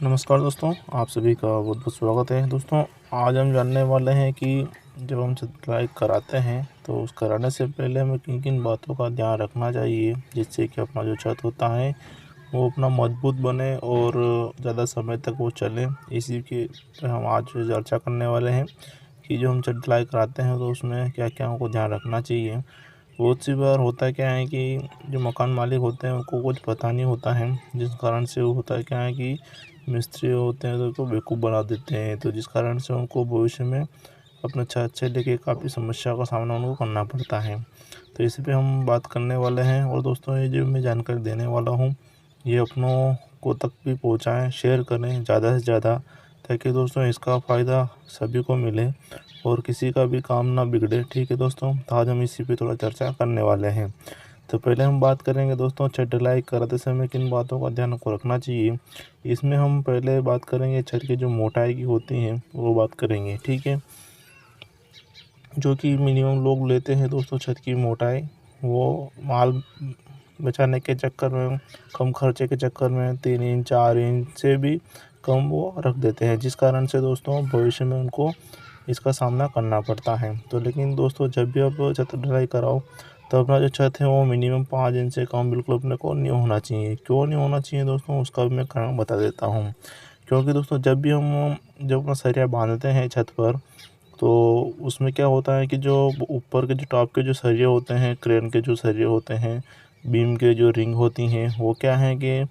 नमस्कार दोस्तों, आप सभी का बहुत बहुत स्वागत है। दोस्तों, आज हम जानने वाले हैं कि जब हम छत ढलाई कराते हैं तो उस कराने से पहले हमें किन किन बातों का ध्यान रखना चाहिए, जिससे कि अपना जो छत होता है वो अपना मजबूत बने और ज़्यादा समय तक वो चले। इसी के पे हम आज चर्चा करने वाले हैं कि जो हम छत ढलाई कराते हैं तो उसमें क्या क्या हमको ध्यान रखना चाहिए। बहुत सी बार होता क्या है कि जो मकान मालिक होते हैं उनको कुछ पता नहीं होता है, जिस कारण से वो होता क्या है कि मिस्त्री होते हैं तो उनको बेवकूफ़ बना देते हैं, तो जिस कारण से उनको भविष्य में अपना छत से लेके काफ़ी समस्या का सामना उनको करना पड़ता है। तो इसी पे हम बात करने वाले हैं। और दोस्तों, ये जो मैं जानकारी देने वाला हूँ ये अपनों को तक भी पहुँचाएँ, शेयर करें ज़्यादा से ज़्यादा, ताकि दोस्तों इसका फ़ायदा सभी को मिले और किसी का भी काम ना बिगड़े। ठीक है दोस्तों, तो आज हम इसी पे थोड़ा चर्चा करने वाले हैं। तो पहले हम बात करेंगे दोस्तों, छत ढलाई कराते समय किन बातों का ध्यान को रखना चाहिए। इसमें हम पहले बात करेंगे छत की जो मोटाई की होती हैं वो बात करेंगे, ठीक है। जो कि मिनिमम लोग लेते हैं दोस्तों छत की मोटाई, वो माल बचाने के चक्कर में, कम खर्चे के चक्कर में 3 इंच 4 इंच से भी कम वो रख देते हैं, जिस कारण से दोस्तों भविष्य में उनको इसका सामना करना पड़ता है। तो लेकिन दोस्तों, जब भी आप छत ढलाई कराओ तो अपना जो छत है वो मिनिमम 5 इंच से कम बिल्कुल अपने को नहीं होना चाहिए। क्यों नहीं होना चाहिए दोस्तों, उसका भी मैं कारण बता देता हूँ। क्योंकि दोस्तों, जब अपना सरिया बांधते हैं छत पर, तो उसमें क्या होता है कि जो ऊपर के जो टॉप के जो सरिये होते हैं, क्रेन के जो सरिये होते हैं, बीम के जो रिंग होती हैं, वो क्या है कि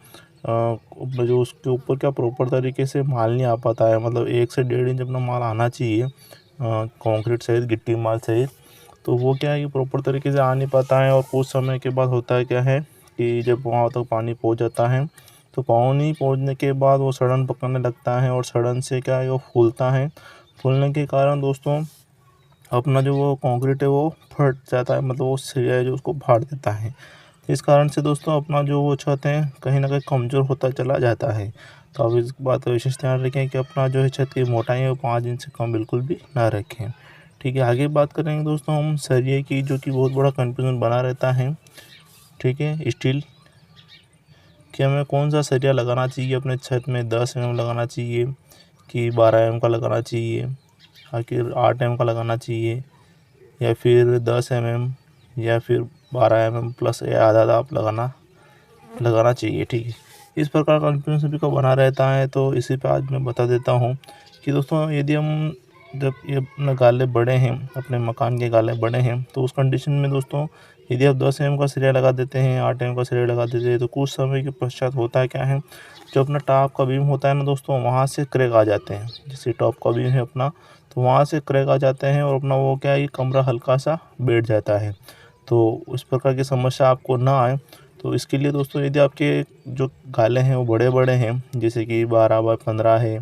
जो उसके ऊपर क्या प्रॉपर तरीके से माल नहीं आ पाता है। मतलब 1 से 1.5 इंच अपना माल आना चाहिए, कंक्रीट सहित, गिट्टी माल सहित। तो वो क्या है कि प्रॉपर तरीके से आ नहीं पाता है, और कुछ समय के बाद होता है क्या है कि जब वहाँ तक पानी पहुँच जाता है तो पानी पहुँचने के बाद वो सड़न पकड़ने लगता है, और सड़न से क्या है वो फूलता है। फूलने के कारण दोस्तों अपना जो वो कंक्रीट है वो फट जाता है, मतलब वो सरिया है जो उसको फाड़ देता है। इस कारण से दोस्तों अपना जो वो छत है कहीं न कहीं कमज़ोर होता चला जाता है। तो आप इस बात का विशेष ध्यान रखें कि अपना जो है छत की मोटाई है वो 5 इंच से कम बिल्कुल भी ना रखें। ठीक है, आगे बात करेंगे दोस्तों हम सरिये की, जो कि बहुत बड़ा कन्फ्यूज़न बना रहता है। ठीक है, स्टील कि हमें कौन-सा सरिया लगाना चाहिए अपने छत में, 10 एमएम लगाना चाहिए कि 12 एमएम का लगाना चाहिए, आखिर 8 एमएम का लगाना चाहिए, या फिर 10 एमएम, या फिर 12 एमएम प्लस या आधा-आधा आप लगाना लगाना चाहिए। ठीक है, इस प्रकार का कन्फ्यूजन सभी को बना रहता है। तो इसी पे आज मैं बता देता हूँ कि दोस्तों, यदि हम जब ये अपने गाले बड़े हैं, अपने मकान के गाले बड़े हैं, तो उस कंडीशन में दोस्तों यदि आप 10 एमएम का सरिया लगा देते हैं, 8 एमएम का सरिया लगा देते हैं, तो कुछ समय के पश्चात होता है क्या है, जो अपना टॉप का बीम होता है ना दोस्तों, वहाँ से क्रैक आ जाते हैं। जैसे टॉप का बीम है अपना, तो वहाँ से क्रैक आ जाते हैं, और अपना वो क्या है कि कमरा हल्का सा बैठ जाता है। तो उस प्रकार की समस्या आपको ना आए, तो इसके लिए दोस्तों यदि आपके जो गाले हैं वो बड़े-बड़े हैं, जैसे कि 12 बाय 15 है,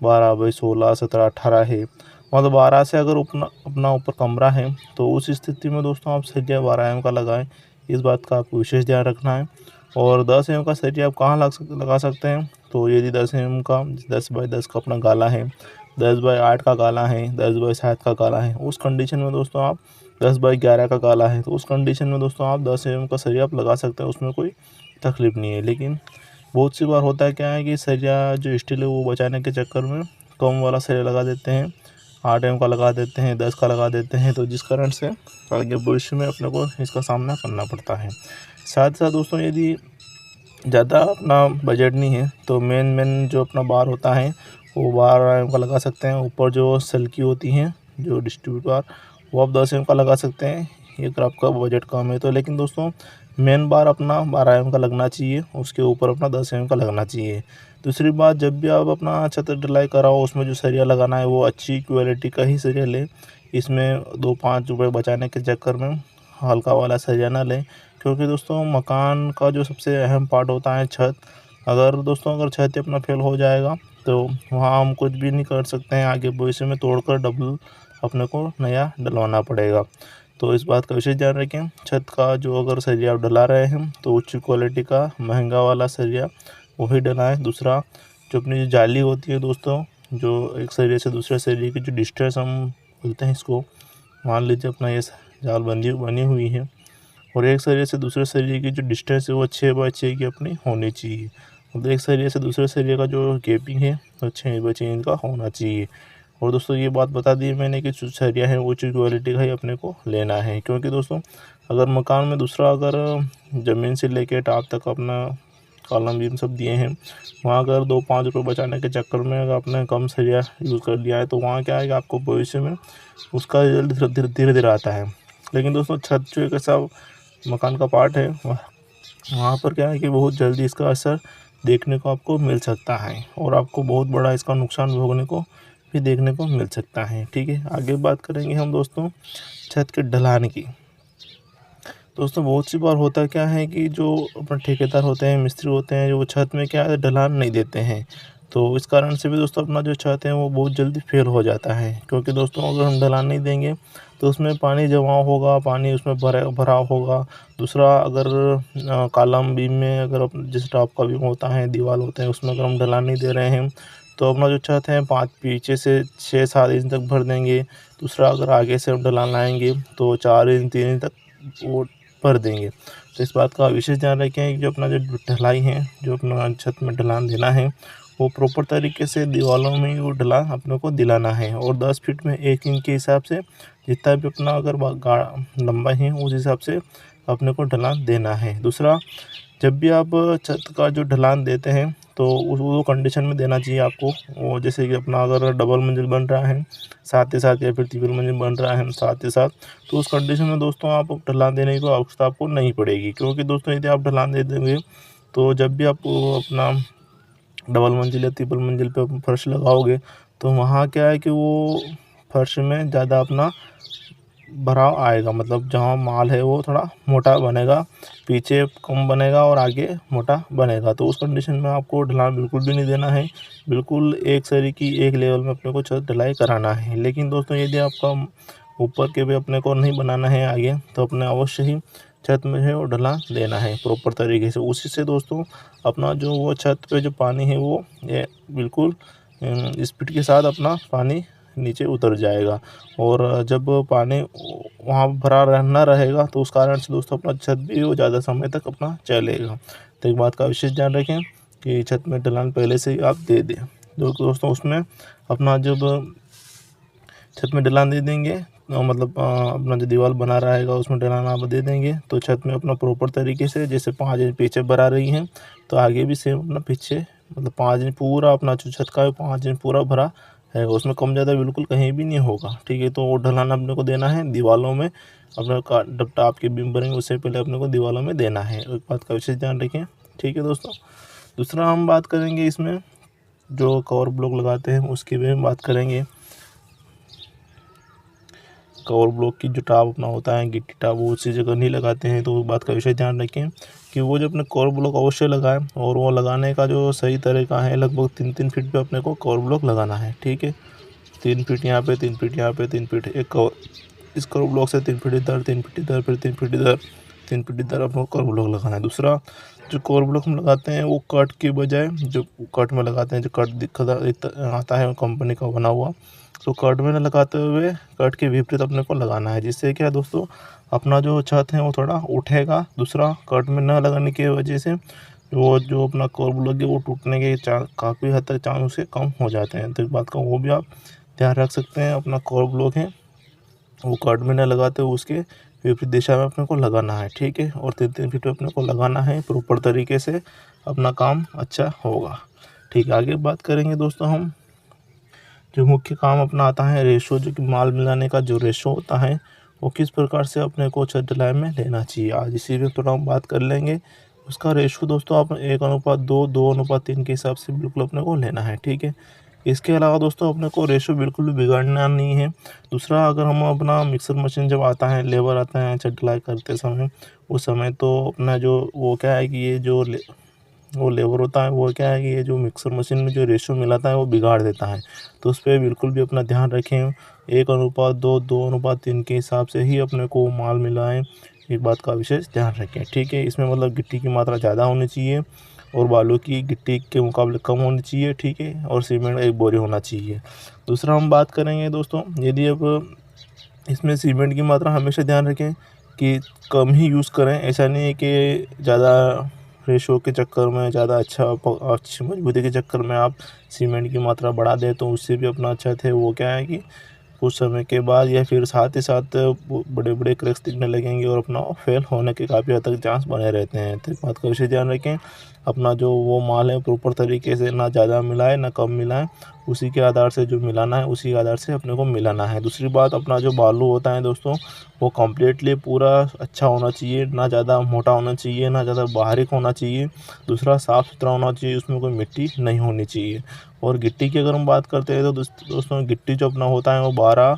12 बाय 16, 17, 18 है, मतलब 12 से अगर अपना अपना ऊपर कमरा है, तो उस स्थिति में दोस्तों आप सरिया 12 एम का लगाएँ। इस बात का आपको विशेष ध्यान रखना है। और 10 एम का सरिया आप कहाँ लगा सकते हैं, तो यदि 10 एम का 10 बाय 10 का अपना गाला है, 10 बाय 8 का गाला है, 10 बाय 7 का गाला है, उस कंडीशन में दोस्तों आप 10 बाई 11 का गाला है, तो उस कंडीशन में दोस्तों आप 10 एमएम का सरिया आप लगा सकते हैं, उसमें कोई तकलीफ़ नहीं है। लेकिन बहुत सी बार होता है क्या है कि सरिया जो स्टील है वो बचाने के चक्कर में कम वाला सरिया लगा देते हैं, 8 एम का लगा देते हैं, 10 का लगा देते हैं, तो जिस कारण से आगे भविष्य में अपने को इसका सामना करना पड़ता है। साथ ही साथ दोस्तों, यदि ज़्यादा अपना बजट नहीं है तो मेन जो अपना बार होता है वो 12 एम का लगा सकते हैं। ऊपर जो सल्की होती हैं, जो डिस्ट्रीब्यूटर बार, वो आप 10 एम का लगा सकते हैं, ये अगर आपका बजट कम है तो। लेकिन दोस्तों, मेन बार अपना 12 एम का लगना चाहिए, उसके ऊपर अपना 10 एम का लगना चाहिए। दूसरी बात, जब भी आप अपना छत ढलाई कराओ, उसमें जो सरिया लगाना है वो अच्छी क्वालिटी का ही सरिया लें। इसमें 2-5 रुपए बचाने के चक्कर में हल्का वाला सरिया ना लें, क्योंकि दोस्तों मकान का जो सबसे अहम पार्ट होता है छत। अगर छत ही अपना फेल हो जाएगा तो वहाँ हम कुछ भी नहीं कर सकते हैं, आगे भविष्य में तोड़कर डबल अपने को नया डलवाना पड़ेगा। तो इस बात का विशेष ध्यान रखें, छत का जो अगर सरिया आप डला रहे हैं तो उच्च क्वालिटी का महंगा वाला सरिया वही डलाएँ। दूसरा, जो अपनी जो जाली होती है दोस्तों, जो एक सरिये से दूसरे सरिये की जो डिस्टेंस हम बोलते हैं इसको, मान लीजिए अपना ये जाल बंदी बनी हुई है, और एक सरिये से दूसरे सरिये की जो डिस्टेंस है वो 6 बाय 6 की अपनी होनी चाहिए। मतलब एक सरिया से दूसरे सरिया का जो गैपिंग है 6 इंच का होना चाहिए। और दोस्तों ये बात बता दी मैंने कि जो सरिया है वो ऊँची क्वालिटी का ही अपने को लेना है, क्योंकि दोस्तों अगर मकान में दूसरा अगर ज़मीन से लेके टॉप तक अपना कॉलम बीम सब दिए हैं, वहाँ अगर 2-5 रुपये बचाने के चक्कर में अगर आपने कम सरिया यूज़ कर लिया है तो वहाँ क्या है कि आपको भविष्य में उसका रिजल्ट धीरे धीरे आता है। लेकिन दोस्तों छत जो एक ऐसा मकान का पार्ट है, वहाँ पर क्या है कि बहुत जल्दी इसका असर देखने को आपको मिल सकता है और आपको बहुत बड़ा इसका नुकसान भोगने को भी देखने को मिल सकता है। ठीक है, आगे बात करेंगे हम दोस्तों छत के ढलान की। दोस्तों बहुत सी बार होता क्या है कि जो अपने ठेकेदार होते हैं, मिस्त्री होते हैं, जो वो छत में क्या है ढलान नहीं देते हैं, तो इस कारण से भी दोस्तों अपना जो छत है वो बहुत जल्दी फेल हो जाता है। क्योंकि दोस्तों अगर हम ढलान नहीं देंगे तो उसमें पानी जमाव होगा, पानी उसमें भराव होगा। दूसरा अगर कॉलम बीम में अगर जिस टॉप का बीम होता है, दीवार होते हैं, उसमें अगर हम ढलान नहीं दे रहे हैं तो अपना जो छत है 5 पीछे से 6-7 इंच तक भर देंगे। दूसरा अगर आगे से हम ढलान लाएंगे तो 4 इंच 3 इंच तक वो भर देंगे। तो इस बात का विशेष ध्यान रखें कि जो अपना जो ढलाई है, जो अपना छत में ढलान देना है, वो प्रॉपर तरीके से दीवारों में ही वो ढलान अपने को दिलाना है और 10 फीट में 1 इंच के हिसाब से जितना भी अपना अगर लंबाई है उस हिसाब से अपने को ढलान देना है। दूसरा, जब भी आप छत का जो ढलान देते हैं तो उस वो कंडीशन में देना चाहिए आपको, वो जैसे कि अपना अगर डबल मंजिल बन रहा है साथ ही साथ या फिर ट्रिपल मंजिल बन रहा है साथ ही साथ, तो उस कंडीशन में दोस्तों आप ढलान देने की आवश्यकता आपको नहीं पड़ेगी। क्योंकि दोस्तों यदि आप ढलान दे देंगे तो जब भी आप अपना डबल मंजिल या ट्रिपल मंजिल पे फर्श लगाओगे तो वहाँ क्या है कि वो फर्श में ज़्यादा अपना भराव आएगा, मतलब जहाँ माल है वो थोड़ा मोटा बनेगा, पीछे कम बनेगा और आगे मोटा बनेगा। तो उस कंडीशन में आपको ढलान बिल्कुल भी नहीं देना है, बिल्कुल एक सरी की एक लेवल में अपने को छत ढलाई कराना है। लेकिन दोस्तों यदि आपका ऊपर के भी अपने को नहीं बनाना है आगे, तो अपने अवश्य ही छत में है वो ढलान देना है प्रॉपर तरीके से। उसी से दोस्तों अपना जो वो छत पे जो पानी है वो ये बिल्कुल स्पीड के साथ अपना पानी नीचे उतर जाएगा और जब पानी वहाँ भरा रहना रहेगा तो उस कारण से दोस्तों अपना छत भी वो ज़्यादा समय तक अपना चलेगा। तो एक बात का विशेष ध्यान रखें कि छत में ढलान पहले से ही आप दे दें। दोस्तों उसमें अपना जब छत में ढलान दे देंगे मतलब अपना जो दीवार बना रहेगा उसमें ढलान आप दे देंगे तो छत में अपना प्रॉपर तरीके से जैसे 5 इंच पीछे भरा रही हैं तो आगे भी सेम अपना पीछे मतलब 5 इंच पूरा अपना जो छत का है 5 इंच पूरा भरा है, उसमें कम ज़्यादा बिल्कुल कहीं भी नहीं होगा। ठीक है, तो वो ढलान अपने को देना है दीवारों में, अपने जब टॉप के बीम बनेंगे उससे पहले अपने को दीवारों में देना है। एक बात का विशेष ध्यान रखें। ठीक है दोस्तों, दूसरा हम बात करेंगे इसमें जो कवर ब्लॉक लगाते हैं उसकी भी हम बात करेंगे। कवर ब्लॉक की जो टॉप अपना होता है गिट्टी टॉप वो उसी जगह नहीं लगाते हैं, तो बात का विषय ध्यान रखें कि वो जो अपने कवर ब्लॉक अवश्य लगाएं और वो लगाने का जो सही तरीका है लगभग 3-3 फीट पे अपने को कवर ब्लॉक लगाना है। ठीक है, 3 फीट यहाँ पे 3 फीट यहाँ पे 3 फीट एक कवर इस कवर ब्लॉक से 3 फीट इधर 3 फीट इधर फिर 3 फीट इधर 3 फीट इधर अपने कवर ब्लॉक लगाना है। दूसरा, जो कवर ब्लॉक हम लगाते हैं वो कट के बजाय जो कट में लगाते हैं, जो कट आता है कंपनी का बना हुआ, तो कट में न लगाते हुए कट के विपरीत अपने को लगाना है, जिससे क्या दोस्तों अपना जो छत है वो थोड़ा उठेगा। दूसरा, कट में न लगाने की वजह से वो जो अपना कवर ब्लॉक है वो टूटने के काफ़ी हद तक चांस उसके कम हो जाते हैं। तो इस बात का वो भी आप ध्यान रख सकते हैं। अपना कवर ब्लॉक है वो कट में न लगाते हुए उसके विपरीत दिशा में अपने को लगाना है। ठीक है, और 3-3 फीट अपने को लगाना है प्रॉपर तरीके से, अपना काम अच्छा होगा। ठीक है, आगे बात करेंगे दोस्तों हम जो मुख्य काम अपना आता है रेशो, जो कि माल मिलाने का जो रेशो होता है वो किस प्रकार से अपने को छत ढलाई में लेना चाहिए, आज इसी पे थोड़ा हम बात कर लेंगे। उसका रेशो दोस्तों आप 1:2, 2:3 के हिसाब से बिल्कुल अपने को लेना है। ठीक है, इसके अलावा दोस्तों अपने को रेशो बिल्कुल भी बिगाड़ना नहीं है। दूसरा, अगर हम अपना मिक्सर मशीन जब आता है, लेबर आता है छत ढलाई करते समय, उस समय तो अपना जो वो क्या है कि ये जो वो लेबर होता है वो क्या है कि ये जो मिक्सर मशीन में जो रेशो मिलाता है वो बिगाड़ देता है। तो उस पर बिल्कुल भी अपना ध्यान रखें, 1:2, 2:3 के हिसाब से ही अपने को माल मिलाएं। एक बात का विशेष ध्यान रखें। ठीक है, इसमें मतलब गिट्टी की मात्रा ज़्यादा होनी चाहिए और बालू की गिट्टी के मुकाबले कम होनी चाहिए। ठीक है, और सीमेंट एक बोरी होना चाहिए। दूसरा हम बात करेंगे दोस्तों, यदि अब इसमें सीमेंट की मात्रा हमेशा ध्यान रखें कि कम ही यूज़ करें, ऐसा नहीं है कि ज़्यादा रेशो के चक्कर में, ज़्यादा अच्छी मजबूती के चक्कर में आप सीमेंट की मात्रा बढ़ा दें तो उससे भी अपना छत है वो क्या है कि कुछ समय के बाद या फिर साथ ही साथ वो बड़े-बड़े क्रैक्स दिखने लगेंगे और अपना फेल होने के काफ़ी हद तक चांस बने रहते हैं। तो इस बात का विशेष ध्यान रखें। अपना जो वो माल है प्रॉपर तरीके से ना ज़्यादा मिलाएँ ना कम मिलाएँ, उसी के आधार से जो मिलाना है उसी के आधार से अपने को मिलाना है। दूसरी बात, अपना जो बालू होता है दोस्तों, वो कंप्लीटली पूरा अच्छा होना चाहिए, ना ज़्यादा मोटा होना चाहिए, ना ज़्यादा बारीक होना चाहिए। दूसरा, साफ़-सुथरा होना चाहिए, उसमें कोई मिट्टी नहीं होनी चाहिए। और गिट्टी की अगर हम बात करते हैं तो दोस्तों गिट्टी जो अपना होता है वो 12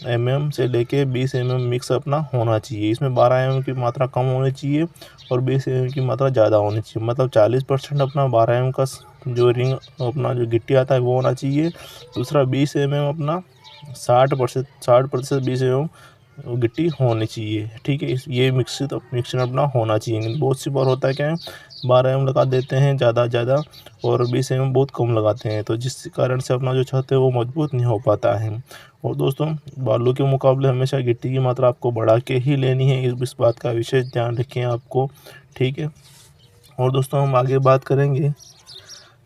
एमएम से लेके 20 एमएम मिक्स अपना होना चाहिए। इसमें 12 एमएम की मात्रा कम होनी चाहिए और 20 एमएम की मात्रा ज़्यादा होनी चाहिए। मतलब 40% अपना 12 एमएम का जो रिंग अपना जो गिट्टी आता है वो होना चाहिए। दूसरा 20 एमएम अपना 60% 20 एमएम गिट्टी होनी चाहिए। ठीक है, ये मिक्सचर अपना होना चाहिए। बहुत सी बार होता है क्या है, 12 एमएम लगा देते हैं ज़्यादा और 20 एमएम बहुत कम लगाते हैं, तो जिस कारण से अपना जो छत है वो मजबूत नहीं हो पाता है। और दोस्तों, बालू के मुकाबले हमेशा गिट्टी की मात्रा आपको बढ़ा के ही लेनी है, इस बात का विशेष ध्यान रखें आपको। ठीक है। और दोस्तों, हम आगे बात करेंगे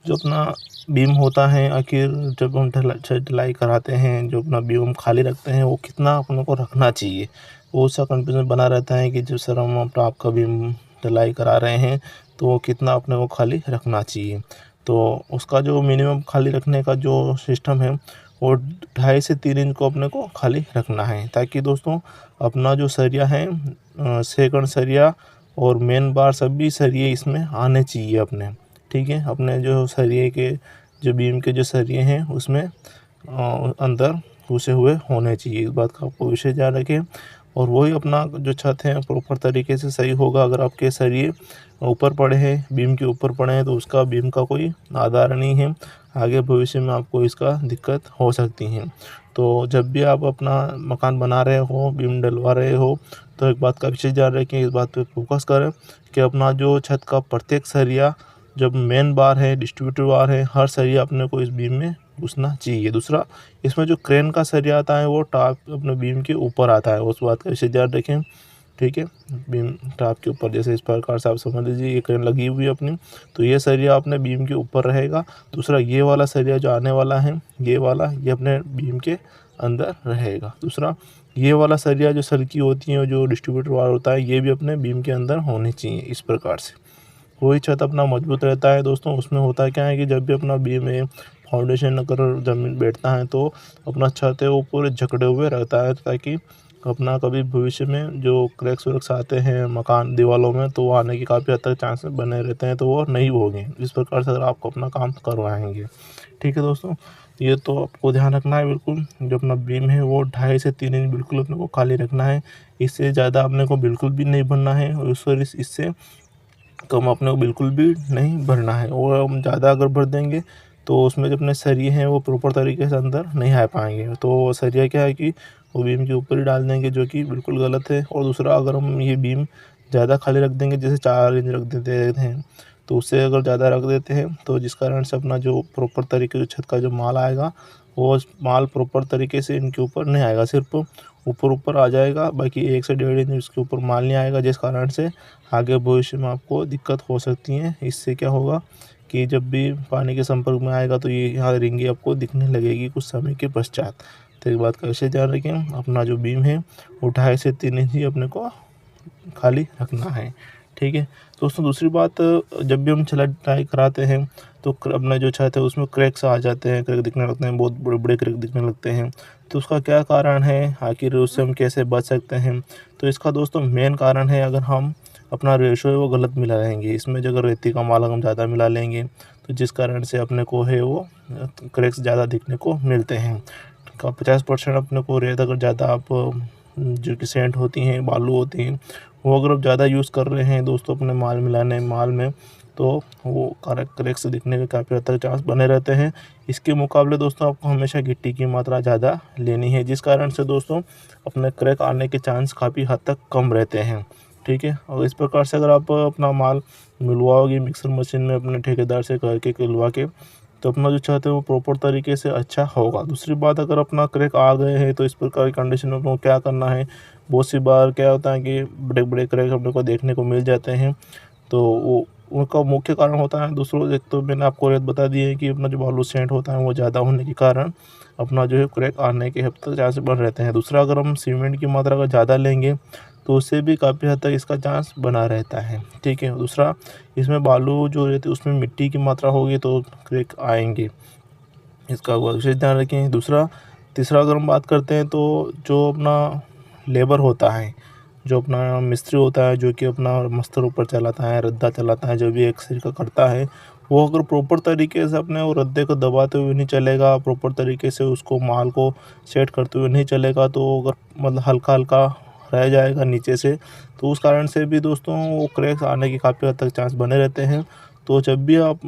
जो अपना बीम होता है, आखिर जब हम छत ढलाई कराते हैं, जो अपना बीम हम खाली रखते हैं वो कितना अपने को रखना चाहिए, वो उसका कन्फ्यूज़न बना रहता है कि जो सर हम अपना आपका बीम ढलाई करा रहे हैं तो वो कितना अपने को खाली रखना चाहिए। तो उसका जो मिनिमम खाली रखने का जो सिस्टम है वो 2.5 से 3 इंच को अपने को खाली रखना है, ताकि दोस्तों अपना जो सरिया है, सेकंड सरिया और मेन बार सभी सरिये इसमें आने चाहिए अपने। ठीक है, अपने जो सरिये के जो बीम के जो सरिये हैं उसमें अंदर घुसे हुए होने चाहिए, इस बात का आपको विशेष ध्यान रखें। और वही अपना जो छत है प्रॉपर तरीके से सही होगा। अगर आपके सरिये ऊपर पड़े हैं, बीम के ऊपर पड़े हैं, तो उसका बीम का कोई आधार नहीं है, आगे भविष्य में आपको इसका दिक्कत हो सकती है। तो जब भी आप अपना मकान बना रहे हो, बीम डलवा रहे हो, तो एक बात का विशेष ध्यान रखें, इस बात पे फोकस करें कि अपना जो छत का प्रत्येक सरिया, जब मेन बार है, डिस्ट्रीब्यूटर बार है, हर सरिया अपने को इस बीम में घुसना चाहिए। दूसरा, इसमें जो क्रेन का सरिया आता है वो टॉप अपने बीम के ऊपर आता है, उस बात का विशेष ध्यान रखें। ठीक है, बीम टॉप के ऊपर, जैसे इस प्रकार से आप समझ लीजिए ये क्रेन लगी हुई है अपनी, तो ये सरिया अपने बीम के ऊपर रहेगा। दूसरा, ये वाला सरिया जो आने वाला है, ये वाला, ये अपने बीम के अंदर रहेगा। दूसरा, ये वाला सरिया जो सरकी होती है, जो डिस्ट्रीब्यूटर वायर होता है, ये भी अपने बीम के अंदर होने चाहिए। इस प्रकार से वही छत अपना मजबूत रहता है दोस्तों। उसमें होता क्या है कि जब भी अपना बीम में फाउंडेशन अगर ज़मीन बैठता है तो अपना छत है वो पूरे जकड़े हुए रहता है, ताकि अपना कभी भविष्य में जो क्रैक्स वैक्स आते हैं मकान दीवारों में, तो वो आने के काफ़ी हद तक चांसेस बने रहते हैं, तो वो नहीं होंगे। इस प्रकार से अगर आपको अपना काम करवाएंगे। ठीक है दोस्तों, ये तो आपको ध्यान रखना है बिल्कुल। जो अपना बीम है वो 2.5 से 3 इंच बिल्कुल अपने को खाली रखना है, इससे ज़्यादा अपने को बिल्कुल भी नहीं भरना है और इससे कम अपने को बिल्कुल भी नहीं भरना है। और हम ज़्यादा अगर भर देंगे तो उसमें जो अपने सरिये हैं वो प्रॉपर तरीके से अंदर नहीं आ पाएंगे, तो सरिया क्या है कि वो बीम के ऊपर ही डाल देंगे, जो कि बिल्कुल गलत है। और दूसरा, अगर हम ये बीम ज़्यादा खाली रख देंगे, जैसे 4 इंच रख देते हैं, तो उससे अगर ज़्यादा रख देते हैं तो जिस कारण से अपना जो प्रॉपर तरीके से छत का जो माल आएगा वो माल प्रॉपर तरीके से इनके ऊपर नहीं आएगा, सिर्फ ऊपर आ जाएगा, बाकी 1 से 1.5 इंच उसके ऊपर माल नहीं आएगा, जिस कारण से आगे भविष्य में आपको दिक्कत हो सकती है। इससे क्या होगा कि जब भी पानी के संपर्क में आएगा तो ये यहाँ रिंगी आपको दिखने लगेगी कुछ समय के पश्चात। तो एक बात का विशेष ध्यान रखें, अपना जो बीम है वो 2.5 से 3 इंच ही अपने को खाली रखना है। ठीक है दोस्तों, दूसरी बात, जब भी हम छलाई कराते हैं तो अपना जो छत है उसमें क्रैक्स आ जाते हैं, क्रैक दिखने लगते हैं, बहुत बड़े-बड़े क्रैक दिखने लगते हैं। तो उसका क्या कारण है, आखिर उससे हम कैसे बच सकते हैं? तो इसका दोस्तों मेन कारण है, अगर हम अपना रेशो है वो गलत मिला लेंगे। इसमें जो अगर रेती का माल हम ज़्यादा मिला लेंगे तो जिस कारण से अपने को है वो क्रैक्स ज़्यादा दिखने को मिलते हैं। 50% अपने को रेत अगर ज़्यादा आप जो कि सेंट होती हैं, बालू होती हैं, वो अगर आप ज़्यादा यूज़ कर रहे हैं दोस्तों अपने माल में, तो वो क्रैक्स दिखने के काफ़ी हद तक चांस बने रहते हैं। इसके मुकाबले दोस्तों आपको हमेशा गिट्टी की मात्रा ज़्यादा लेनी है, जिस कारण से दोस्तों अपने क्रैक आने के चांस काफ़ी हद तक कम रहते हैं। ठीक है, और इस प्रकार से अगर आप अपना माल मिलवाओगे मिक्सर मशीन में अपने ठेकेदार से कह के मिलवा के, तो अपना जो छत है वो प्रॉपर तरीके से अच्छा होगा। दूसरी बात, अगर अपना क्रैक आ गए हैं तो इस प्रकार की कंडीशन में आपको क्या करना है, बहुत सी बार क्या होता है कि बड़े-बड़े क्रैक अपने को देखने को मिल जाते हैं, तो वो उनका मुख्य कारण होता है दूसरों एक तो मैंने आपको रेत बता दी है कि अपना जो बालू सेंट होता है वो ज़्यादा होने के कारण अपना जो है क्रैक आने के हद तक चांस बन रहते हैं। दूसरा, अगर हम सीमेंट की मात्रा अगर ज़्यादा लेंगे तो उससे भी काफ़ी हद तक इसका चांस बना रहता है, ठीक है। दूसरा, इसमें बालू जो रहती है उसमें मिट्टी की मात्रा होगी तो क्रैक आएंगे, इसका विशेष ध्यान रखें। तीसरा अगर हम बात करते हैं तो जो अपना लेबर होता है, जो अपना मिस्त्री होता है, जो कि अपना मस्तर ऊपर चलाता है, रद्दा चलाता है, जो भी एक्सरे का करता है, वो अगर प्रॉपर तरीके से अपने वो रद्दे को दबाते हुए नहीं चलेगा, प्रॉपर तरीके से उसको माल को सेट करते हुए नहीं चलेगा, तो अगर मतलब हल्का हल्का रह जाएगा नीचे से, तो उस कारण से भी दोस्तों वो क्रैक्स आने के काफ़ी हद तक चांस बने रहते हैं। तो जब भी आप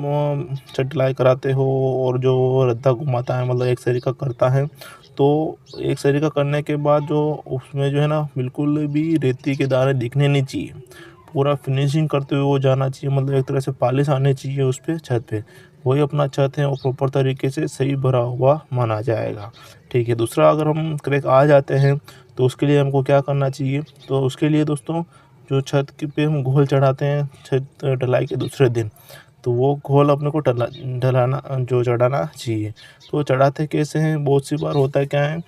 छत ढलाई कराते हो और जो रद्दा घुमाता है, मतलब एक सरीका करता है, तो एक सरीका करने के बाद जो उसमें जो है ना बिल्कुल भी रेती के दाने दिखने नहीं चाहिए, पूरा फिनिशिंग करते हुए वो जाना चाहिए, मतलब एक तरह से पॉलिश आनी चाहिए उस पे, छत पे। वही अपना छत है वो प्रॉपर तरीके से सही भरा हुआ माना जाएगा, ठीक है। दूसरा, अगर हम क्रैक आ जाते हैं तो उसके लिए हमको क्या करना चाहिए, तो उसके लिए दोस्तों जो छत के पे हम घोल चढ़ाते हैं छत ढलाई के दूसरे दिन, तो वो घोल अपने को ढलाना जो चढ़ाना चाहिए। तो चढ़ाते कैसे हैं, बहुत सी बार होता है क्या है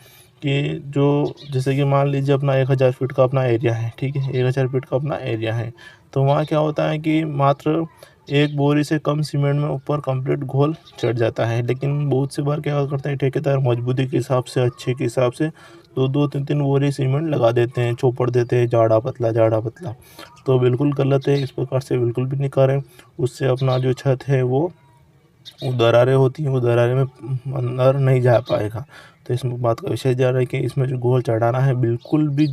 कि जो जैसे कि मान लीजिए अपना 1000 फीट का अपना एरिया है, ठीक है, 1000 फीट का अपना एरिया है, तो वहाँ क्या होता है कि मात्र एक बोरी से कम सीमेंट में ऊपर कंप्लीट घोल चढ़ जाता है। लेकिन बहुत सी बार क्या करते हैं ठेकेदार, मजबूती के हिसाब से, अच्छे के हिसाब से दो दो तीन तीन बोरी सीमेंट लगा देते हैं, चौपड़ देते हैं, जाड़ा पतला जाड़ा पतला। तो बिल्कुल गलत है, इस प्रकार से बिल्कुल भी नहीं करें। उससे अपना जो छत है वो दरारें होती हैं, वो दरारें में अंदर नहीं जा पाएगा। तो इसमें बात का विशेष ध्यान रखें, इसमें जो घोल चढ़ाना है बिल्कुल भी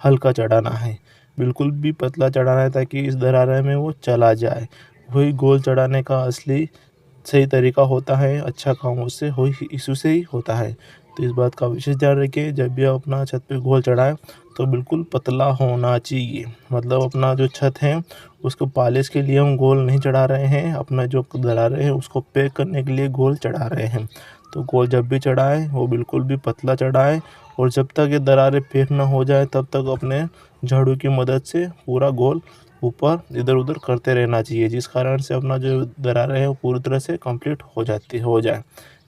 हल्का चढ़ाना है, बिल्कुल भी पतला चढ़ाना है, ताकि इस दरारे में वो चला जाए। वही घोल चढ़ाने का असली सही तरीका होता है, अच्छा काम उससे हो ही इसी से ही होता है। तो इस बात का विशेष ध्यान रखिए, जब भी आप अपना छत पे घोल चढ़ाएं तो बिल्कुल पतला होना चाहिए। मतलब अपना जो छत है उसको पॉलिश के लिए हम घोल नहीं चढ़ा रहे हैं, अपना जो दरारें हैं उसको पैक करने के लिए घोल चढ़ा रहे हैं। तो घोल जब भी चढ़ाएं वो बिल्कुल भी पतला चढ़ाएं, और जब तक ये दरारें पैक ना हो जाए तब तक अपने झाड़ू की मदद से पूरा घोल ऊपर इधर उधर करते रहना चाहिए, जिस कारण से अपना जो दरारें हैं वो पूरी तरह से कंप्लीट हो जाए।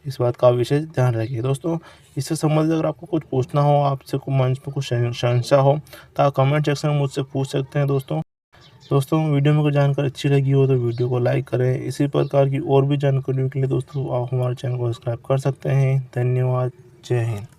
इस बात का विशेष ध्यान रखिए दोस्तों। इससे संबंधित अगर आपको कुछ पूछना हो, आपसे को मंच पर कुछ शंका हो, तो आप कमेंट सेक्शन में मुझसे पूछ सकते हैं दोस्तों वीडियो में कोई जानकारी अच्छी लगी हो तो वीडियो को लाइक करें। इसी प्रकार की और भी जानकारियों के लिए दोस्तों आप हमारे चैनल को सब्सक्राइब कर सकते हैं। धन्यवाद। जय हिंद।